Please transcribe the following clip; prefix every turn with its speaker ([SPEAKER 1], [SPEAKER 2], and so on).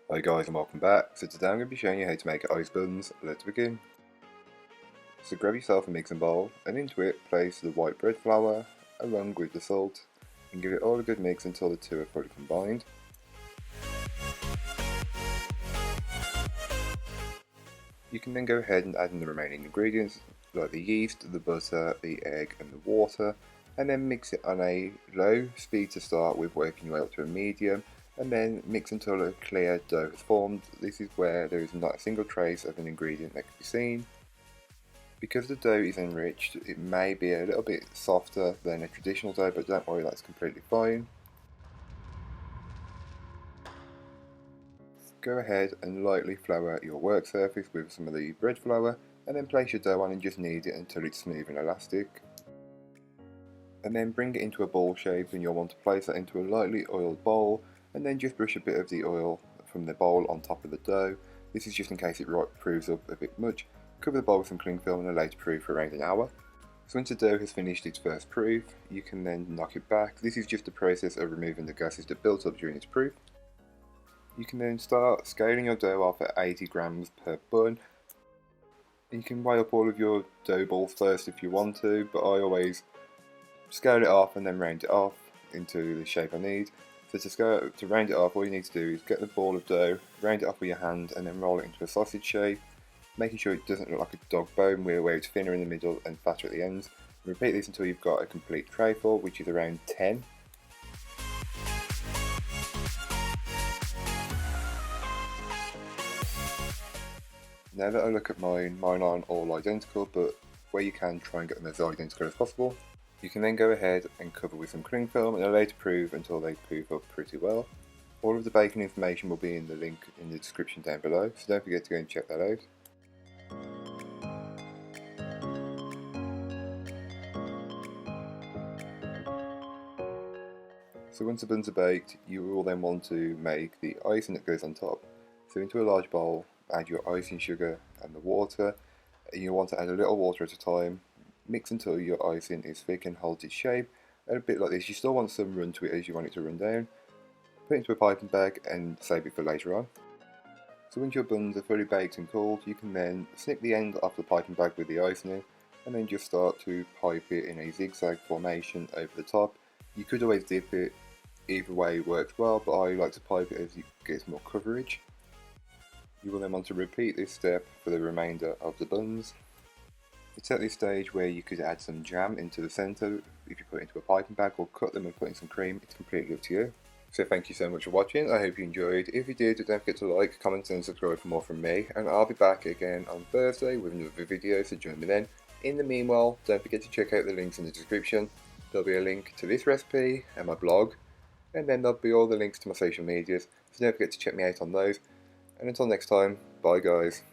[SPEAKER 1] Hi guys and welcome back. So today I'm going to be showing you how to make ice buns. Let's begin. So grab yourself a mixing bowl and into it place the white bread flour along with the salt and give it all a good mix until the two are fully combined. You can then go ahead and add in the remaining ingredients like the yeast, the butter, the egg and the water, and then mix it on a low speed to start with, working your way up to a medium, and then mix until a clear dough has formed. This is where there is not a single trace of an ingredient that can be seen. Because the dough is enriched, it may be a little bit softer than a traditional dough, but don't worry, that's completely fine. Go ahead and lightly flour your work surface with some of the bread flour, and then place your dough on and just knead it until it's smooth and elastic. And then bring it into a ball shape, and you'll want to place that into a lightly oiled bowl, and then just brush a bit of the oil from the bowl on top of the dough. This is just in case it proves up a bit much. Cover the bowl with some cling film and allow it to proof for around an hour. So once the dough has finished its first proof, you can then knock it back. This is just a process of removing the gases that built up during its proof. You can then start scaling your dough off at 80 grams per bun. You can weigh up all of your dough balls first if you want to, but I always scale it off and then round it off into the shape I need. So to round it off, all you need to do is get the ball of dough, round it off with your hand, and then roll it into a sausage shape, making sure it doesn't look like a dog bone where it's thinner in the middle and fatter at the ends. Repeat this until you've got a complete trayful, which is around 10. Now that I look at mine aren't all identical, but where you can, try and get them as identical as possible. You can then go ahead and cover with some cling film and allow to proof until they proof up pretty well. All of the baking information will be in the link in the description down below, so don't forget to go and check that out. So once the buns are baked, you will then want to make the icing that goes on top. So into a large bowl, add your icing sugar and the water. You want to add a little water at a time. Mix until your icing is thick and holds its shape. And a bit like this, you still want some run to it as you want it to run down. Put it into a piping bag and save it for later on. So once your buns are fully baked and cooled, you can then snip the end off the piping bag with the icing in, and then just start to pipe it in a zigzag formation over the top. You could always dip it, either way works well, but I like to pipe it as it gets more coverage. You will then want to repeat this step for the remainder of the buns. It's at this stage where you could add some jam into the centre if you put it into a piping bag, or cut them and put in some cream. It's completely up to you. So thank you so much for watching. I hope you enjoyed. If you did, don't forget to like, comment and subscribe for more from me, and I'll be back again on Thursday with another video, so join me then. In the meanwhile, don't forget to check out the links in the description. There'll be a link to this recipe and my blog, and then there'll be all the links to my social medias, so don't forget to check me out on those. And until next time, bye guys.